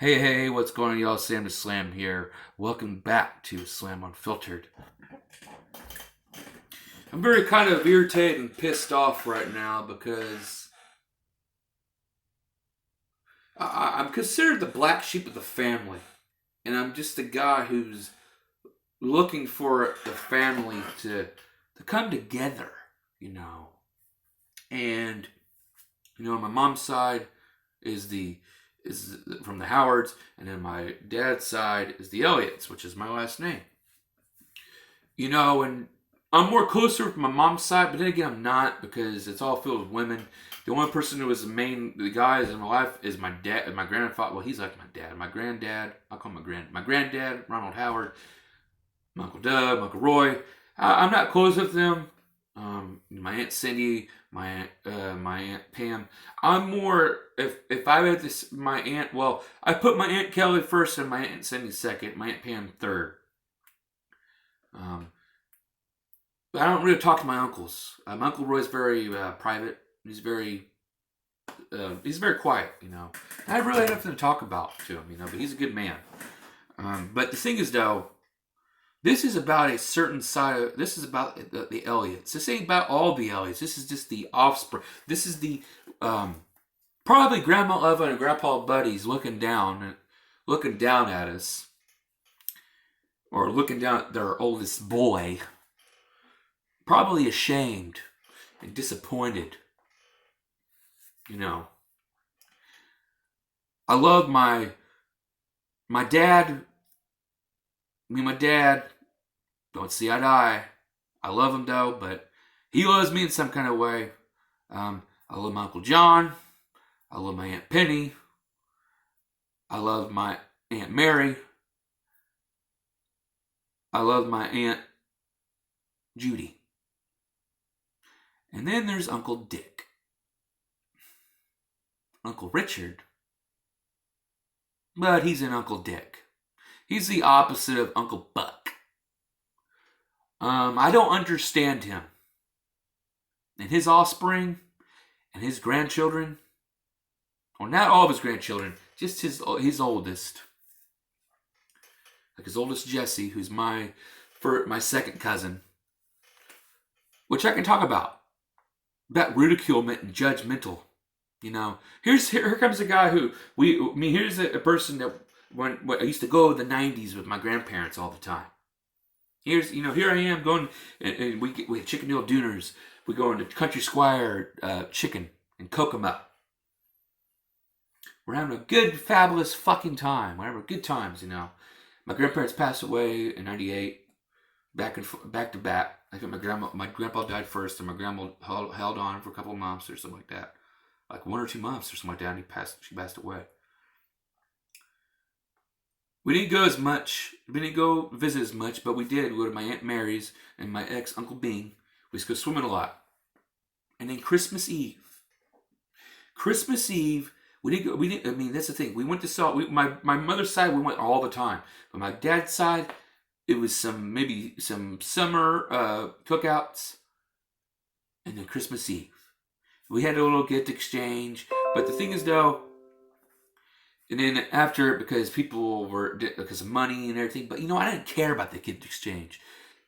Hey, what's going on, y'all? Sam the Slam here. Welcome back to Slam Unfiltered. I'm very kind of irritated and pissed off right now because I'm considered the black sheep of the family. And I'm just a guy who's looking for the family to come together, you know. And, on my mom's side is the is from the Howards, and then my dad's side is the Elliots, which is my last name. And I'm more closer with my mom's side, but then again, I'm not because it's all filled with women. The only person who was the guys in my life is my dad, my grandfather. Well, he's like my dad, my granddad. I call him my granddad, Ronald Howard, my uncle Doug, my uncle Roy. I'm not close with them. My aunt Cindy, my aunt Pam. I'm more if I had this my aunt. Well, I put my aunt Kelly first and my aunt Cindy second. My aunt Pam third. Um, But I don't really talk to my uncles. My uncle Roy's very private. He's very quiet. I really have nothing to talk about to him. But he's a good man. But the thing is, though, this is about a certain side. This is about the Elliots. This ain't about all the Elliots. This is just the offspring. This is the probably Grandma Eva and Grandpa Buddies looking down at us, or looking down at their oldest boy. Probably ashamed and disappointed. I love my dad. Me and my dad don't see eye to eye. I love him though, but he loves me in some kind of way. I love my Uncle John. I love my Aunt Penny. I love my Aunt Mary. I love my Aunt Judy. And then there's Uncle Dick. Uncle Richard. But he's an Uncle Dick. He's the opposite of Uncle Buck. I don't understand him. And his offspring and his grandchildren. Well, not all of his grandchildren, just his oldest. Like his oldest Jesse, who's my second cousin. Which I can talk about ridiculement and judgmental. Here comes a guy who here's a person that when I used to go to the 90s with my grandparents all the time. Here I am going, and we have chicken noodle dooners. We go into Country Squire chicken and cook them up. We're having a good, fabulous fucking time. We're having good times, My grandparents passed away in '98, back to back. I think my grandpa died first, and my grandma held on for a couple of months or something like that, like 1 or 2 months or something like that. And she passed away. We didn't go as much. We didn't go visit as much, but we did go to my Aunt Mary's and my ex Uncle Bing. We used to go swimming a lot. And then Christmas Eve, we didn't go. We didn't. I mean, that's the thing. We went to my mother's side. We went all the time, but my dad's side, it was maybe some summer cookouts, and then Christmas Eve. We had a little gift exchange, but the thing is, though, and then after, because of money and everything, but I didn't care about the gift exchange.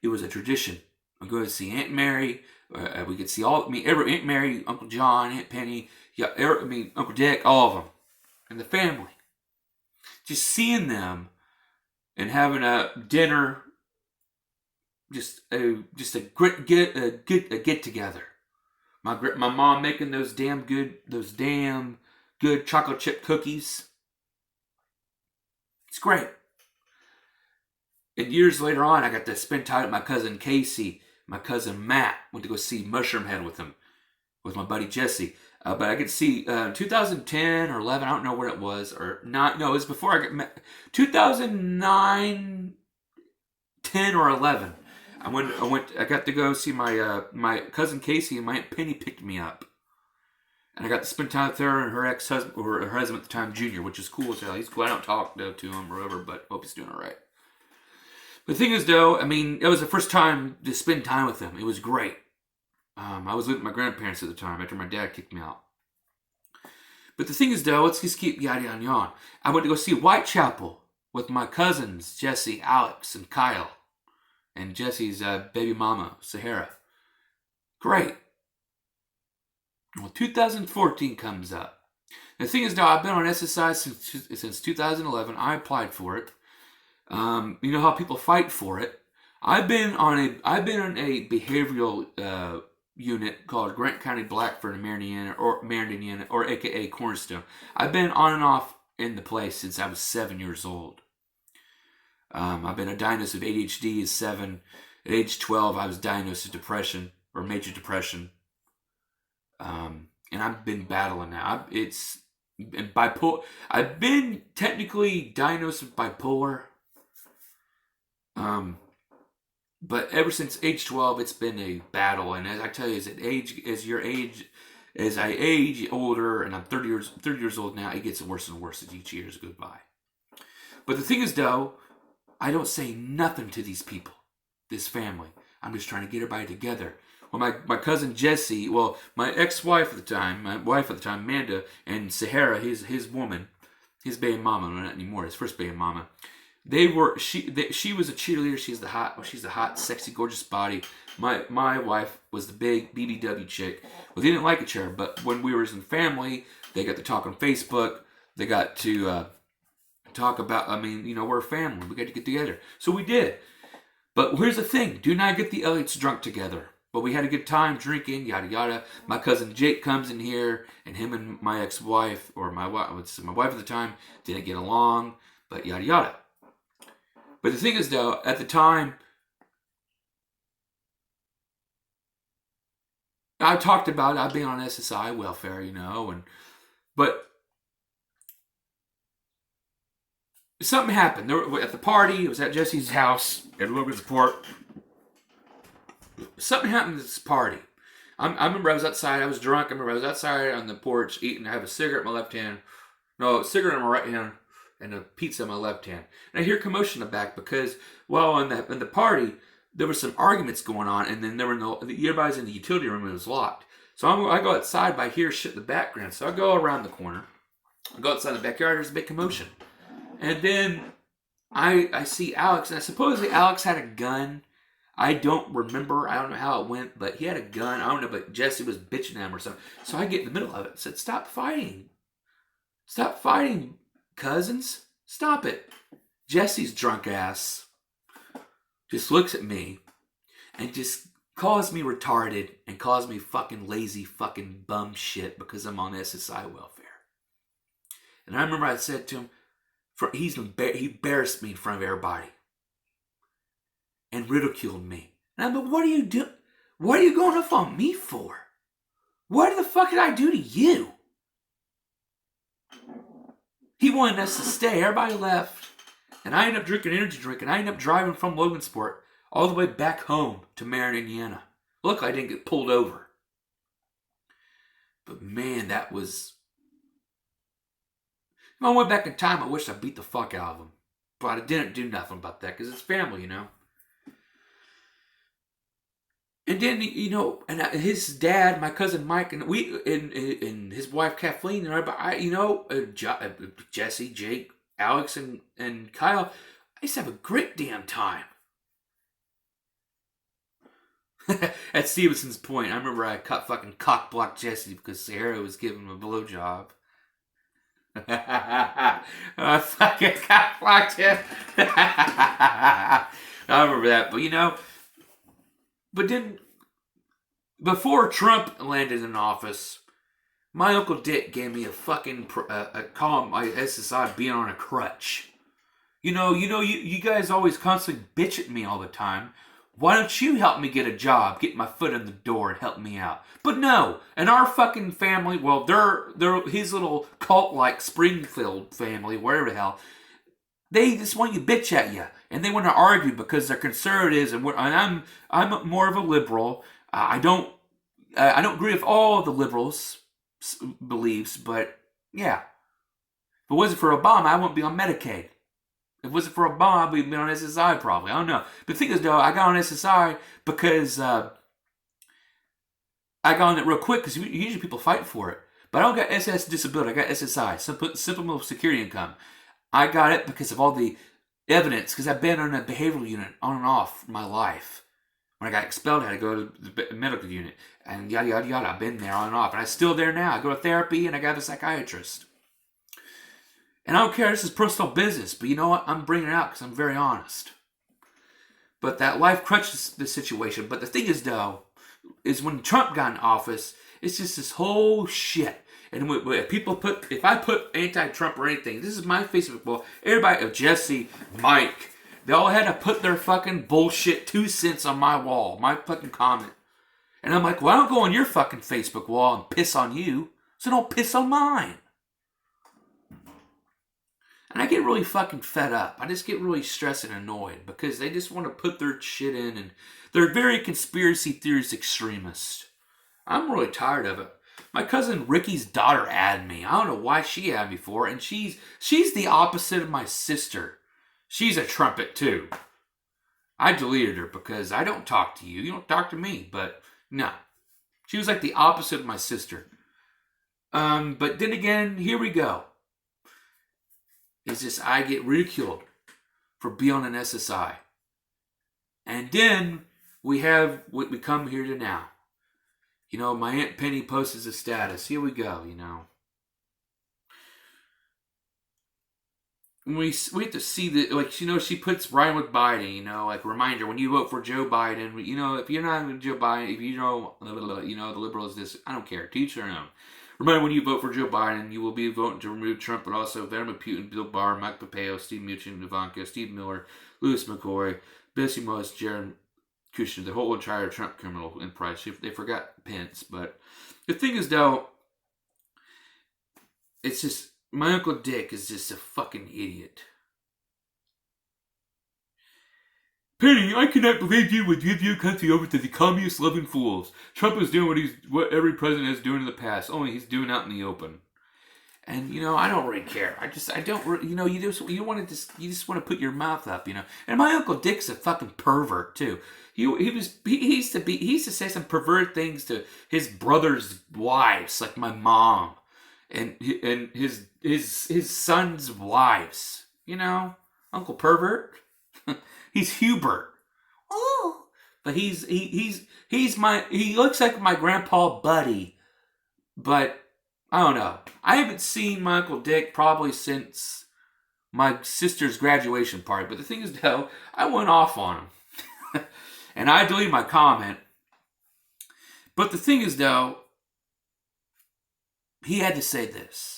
It was a tradition. I'm going to see Aunt Mary. We could see Aunt Mary, Uncle John, Aunt Penny, Uncle Dick, all of them, and the family. Just seeing them. And having a dinner, just a get together. My mom making those damn good chocolate chip cookies. It's great. And years later on, I got to spend time with my cousin Casey, my cousin Matt. Went to go see Mushroom Head with him, with my buddy Jesse. But I could see 2010 or 11, I don't know where it was, or not. No, it was before I got met. 2009, 10 or 11. I got to go see my cousin Casey, and my Aunt Penny picked me up, and I got to spend time with her and her ex-husband, or her husband at the time, Junior, which is cool as hell. He's cool. I don't talk to him or whatever, but hope he's doing all right. But the thing is, though, it was the first time to spend time with him. It was great. I was living with my grandparents at the time after my dad kicked me out. But the thing is, though, let's just keep yada yada yada. I went to go see Whitechapel with my cousins, Jesse, Alex, and Kyle, and Jesse's baby mama, Sahara. Great. Well, 2014 comes up. The thing is, though, I've been on SSI since 2011. I applied for it. You know how people fight for it. I've been on a behavioral unit called Grant County Blackford in Meriden unit, or AKA Cornerstone. I've been on and off in the place since I was 7 years old. I've been diagnosed with ADHD at 7. At age 12, I was diagnosed with depression, or major depression. And I've been battling now. Bipolar. I've been technically diagnosed with bipolar. But ever since age 12, it's been a battle. And as I tell you, as I age older, and I'm 30 years old now, it gets worse and worse as each year goes by. But the thing is, though, I don't say nothing to these people, this family. I'm just trying to get everybody together. Well, my cousin Jesse, well, my ex-wife at the time, Amanda, and Sahara, his woman, his baby mama, not anymore, his first baby mama. She was a cheerleader. She's the hot, sexy, gorgeous body. My wife was the big BBW chick. Well, they didn't like each other, but when we were in family, they got to talk on Facebook. They got to talk about. We're a family. We got to get together, so we did. But here's the thing: do not get the Elliots drunk together. But we had a good time drinking, yada yada. My cousin Jake comes in here, and him and my ex-wife, or my wife at the time, didn't get along, but yada yada. But the thing is, though, at the time, I talked about I've been on SSI welfare, but something happened. At the party, it was at Jesse's house at Logan's Port. Something happened at this party. I remember I was outside. I was drunk. I remember I was outside on the porch eating. I have a cigarette in my left hand. No, a cigarette in my right hand. And a pizza in my left hand. And I hear commotion in the back because, in the party, there were some arguments going on, and then everybody's in the utility room and it was locked. So I go outside, but I hear shit in the background. So I go around the corner. I go outside the backyard, there's a big commotion. And then I see Alex, and supposedly Alex had a gun. I don't remember. I don't know how it went, but he had a gun. I don't know, but Jesse was bitching at him or something. So I get in the middle of it and said, "Stop fighting. Stop fighting, cousins. Stop it." Jesse's drunk ass just looks at me and just calls me retarded and calls me fucking lazy fucking bum shit because I'm on SSI welfare. And I remember I said to him, he embarrassed me in front of everybody and ridiculed me. And I'm like, what are you doing? What are you going off on me for? What the fuck did I do to you? He wanted us to stay. Everybody left. And I ended up drinking energy drink. And I ended up driving from Logansport all the way back home to Meriden, Indiana. Luckily, I didn't get pulled over. But man, that was... If I went back in time, I wish I beat the fuck out of him. But I didn't do nothing about that because it's family, And then, and his dad, my cousin Mike, and and his wife Kathleen, and everybody, Jesse, Jake, Alex, and Kyle, I used to have a great damn time. At Stevenson's Point, I remember I fucking cock-blocked Jesse because Sarah was giving him a blowjob. I fucking cock-blocked him. I remember that, but then, before Trump landed in office, my Uncle Dick gave me a fucking call my SSI being on a crutch. You guys always constantly bitch at me all the time. Why don't you help me get a job, get my foot in the door, and help me out? But no, in our fucking family, well, they're his little cult-like Springfield family, wherever the hell, they just want you to bitch at you, and they want to argue because they're conservatives, and I'm more of a liberal. I don't agree with all of the liberals' beliefs, but yeah. If it wasn't for Obama, I wouldn't be on Medicaid. If it wasn't for Obama, I'd be on SSI probably. I don't know. But the thing is, though, I got on SSI because I got on it real quick because usually people fight for it. But I don't got SS disability. I got SSI, simple security income. I got it because of all the evidence, because I've been on a behavioral unit on and off my life. When I got expelled, I had to go to the medical unit, and yada, yada, yada. I've been there on and off, and I'm still there now. I go to therapy, and I got a psychiatrist. And I don't care, this is personal business, but you know what? I'm bringing it out because I'm very honest. But that life crutches the situation. But the thing is, though, is when Trump got in office, it's just this whole shit. And if I put anti-Trump or anything, this is my Facebook wall. Everybody, Jesse, Mike, they all had to put their fucking bullshit 2 cents on my wall, my fucking comment. And I'm like, well, I don't go on your fucking Facebook wall and piss on you, so don't piss on mine. And I get really fucking fed up. I just get really stressed and annoyed because they just want to put their shit in, and they're very conspiracy theorist extremists. I'm really tired of it. My cousin Ricky's daughter added me. I don't know why she added me for, and she's the opposite of my sister. She's a trumpet too. I deleted her because I don't talk to you. You don't talk to me, but no. She was like the opposite of my sister. But then again, here we go. It's just I get ridiculed for being on an SSI. And then we have what we come here to now. You know, my Aunt Penny posts a status. Here we go, you know. We have to see that, like, you know, she puts Ryan with Biden, you know, like, reminder, when you vote for Joe Biden, you know, if you're not with Joe Biden, if you know, the liberal is this, I don't care, teach their own. Remember, when you vote for Joe Biden, you will be voting to remove Trump, but also Vladimir Putin, Bill Barr, Mike Pompeo, Steve Mnuchin, Ivanka, Steve Miller, Louis McCoy, Bessie Moss, Jared Kushner, the whole entire Trump criminal enterprise. They forgot Pence, but the thing is, though, it's just, my Uncle Dick is just a fucking idiot. Penny, I cannot believe you would give your country over to the communist-loving fools. Trump is doing what every president has done in the past, only he's doing out in the open. And, you know, I don't really care. I don't, you know, you just want to put your mouth up, you know. And my Uncle Dick's a fucking pervert, too. He used to say some perverted things to his brother's wives, like my mom, and his son's wives, you know. Uncle Pervert. He's Hubert. Oh, but he looks like my grandpa Buddy, but I don't know. I haven't seen my Uncle Dick probably since my sister's graduation party. But the thing is, though, I went off on him, and I deleted my comment. But the thing is, though, he had to say this.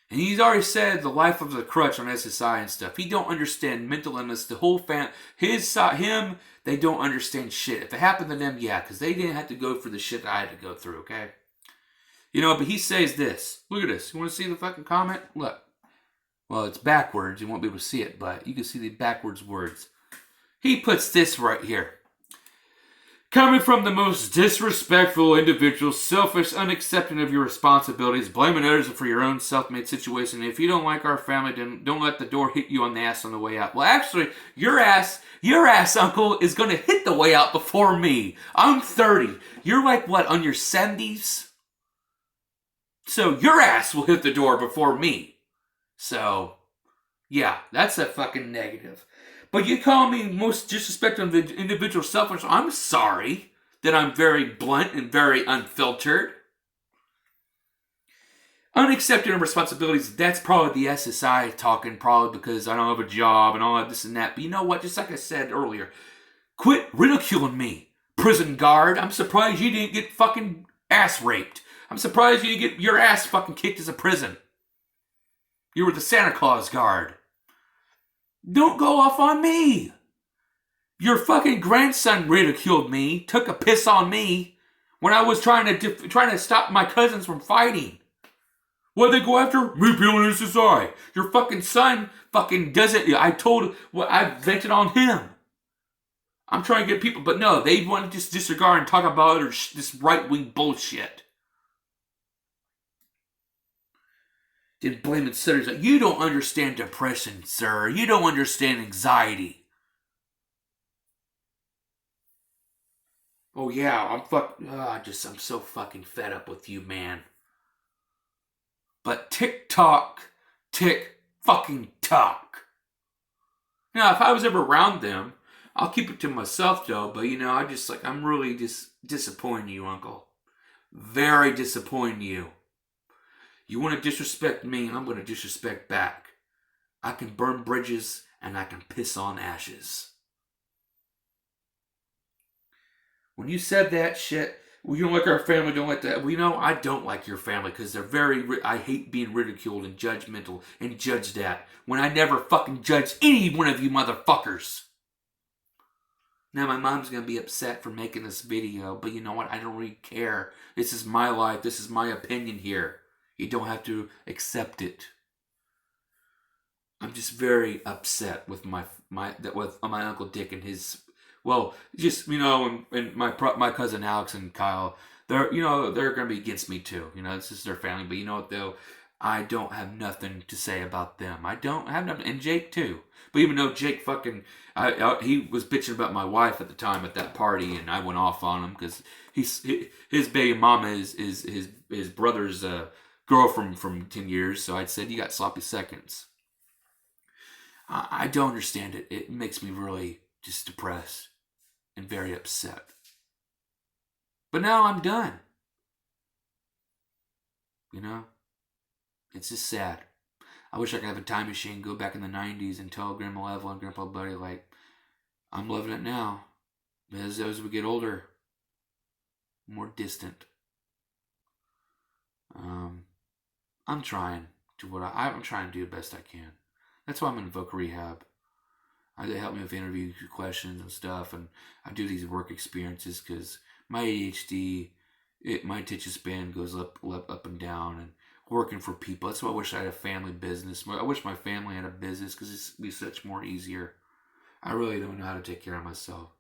And he's already said the life of the crutch on SSI and stuff. He don't understand mental illness. The whole him, they don't understand shit. If it happened to them, yeah, because they didn't have to go through the shit that I had to go through, okay? You know, but he says this. Look at this. You want to see the fucking comment? Look. Well, it's backwards. You won't be able to see it, but you can see the backwards words. He puts this right here. Coming from the most disrespectful individual, selfish, unaccepting of your responsibilities, blaming others for your own self-made situation. If you don't like our family, then don't let the door hit you on the ass on the way out. Well, actually, your ass, uncle, is going to hit the way out before me. I'm 30. You're like, what, on your 70s? So your ass will hit the door before me. So, yeah, that's a fucking negative. But you call me most disrespectful of the individual selfish. I'm sorry that I'm very blunt and very unfiltered. Unaccepted of responsibilities, that's probably the SSI talking, probably because I don't have a job and all that, this and that. But you know what? Just like I said earlier, quit ridiculing me, prison guard. I'm surprised you didn't get fucking ass raped. I'm surprised you didn't get your ass fucking kicked as a prison. You were the Santa Claus guard. Don't go off on me. Your fucking grandson ridiculed me, took a piss on me when I was trying to stop my cousins from fighting. What did they go after? Me being on SSI. Your fucking son fucking doesn't. I vented on him. I'm trying to get people, but no, they want to just disregard and talk about this right-wing bullshit. Then blaming sinners. Like, you don't understand depression, sir. You don't understand anxiety. Oh yeah, I'm so fucking fed up with you, man. But TikTok, tick fucking tock. Now, if I was ever around them, I'll keep it to myself though. But I'm really just disappointing you, Uncle. Very disappointing you. You want to disrespect me, I'm going to disrespect back. I can burn bridges and I can piss on ashes. When you said that shit, well, you don't like our family, don't like that. Well, I don't like your family because they're I hate being ridiculed and judgmental and judged at when I never fucking judged any one of you motherfuckers. Now, my mom's going to be upset for making this video, but you know what? I don't really care. This is my life. This is my opinion here. You don't have to accept it. I'm just very upset with my Uncle Dick and his, and my cousin Alex and Kyle. They're gonna be against me too. This is their family, but you know what though, I don't have nothing to say about them. I don't have nothing, and Jake too. But even though Jake he was bitching about my wife at the time at that party, and I went off on him because his baby mama is his brother's girlfriend from 10 years. So I said, you got sloppy seconds. I don't understand it. It makes me really just depressed and very upset. But now I'm done. It's just sad. I wish I could have a time machine, go back in the 90s and tell Grandma Evelyn and Grandpa Buddy, like, I'm loving it now. But as we get older, more distant. I'm trying I'm trying to do the best I can. That's why I'm in voc rehab. They help me with interview questions and stuff, and I do these work experiences because my ADHD, my attention span goes up and down, and working for people. That's why I wish I had a family business. I wish my family had a business because it'd be such more easier. I really don't know how to take care of myself.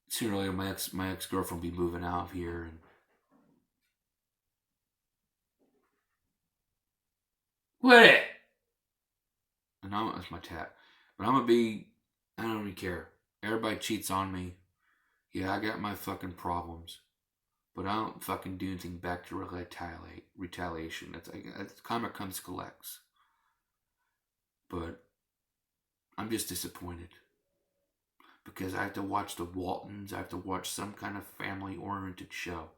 Sooner or later, my ex girlfriend will be moving out of here, and what it? And that's my tat. But I don't even care. Everybody cheats on me. Yeah, I got my fucking problems. But I don't fucking do anything back to retaliation. That's karma comes collects. But I'm just disappointed. Because I have to watch the Waltons. I have to watch some kind of family-oriented show.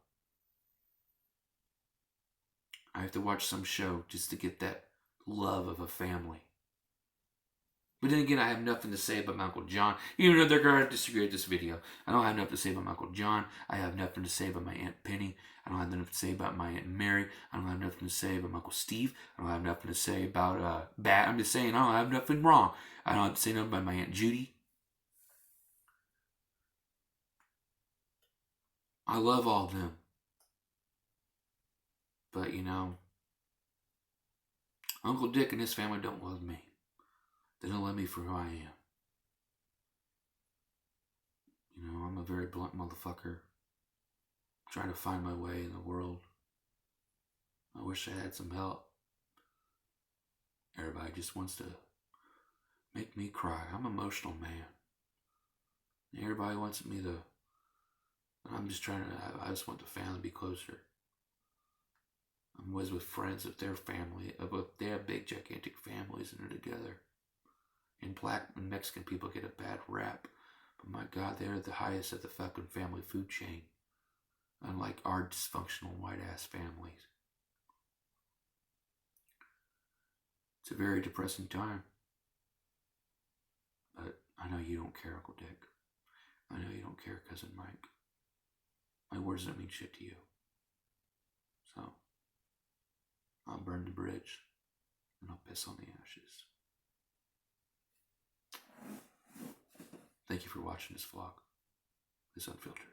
I have to watch some show just to get that love of a family. But then again, I have nothing to say about my Uncle John. Even though they're going to disagree with this video. I don't have nothing to say about my Uncle John. I have nothing to say about my Aunt Penny. I don't have nothing to say about my Aunt Mary. I don't have nothing to say about my Uncle Steve. I don't have nothing to say about I'm just saying I don't have nothing wrong. I don't have to say nothing about my Aunt Judy. I love all of them. But, Uncle Dick and his family don't love me. They don't love me for who I am. I'm a very blunt motherfucker. Trying to find my way in the world. I wish I had some help. Everybody just wants to make me cry. I'm an emotional man. Everybody wants me to... I'm just I just want the family to be closer. I'm always with friends of their family. They have big, gigantic families and they're together. And Black and Mexican people get a bad rap. But my God, they're the highest of the fucking family food chain. Unlike our dysfunctional white-ass families. It's a very depressing time. But I know you don't care, Uncle Dick. I know you don't care, Cousin Mike. My words don't mean shit to you. So, I'll burn the bridge, and I'll piss on the ashes. Thank you for watching this vlog. This Unfiltered.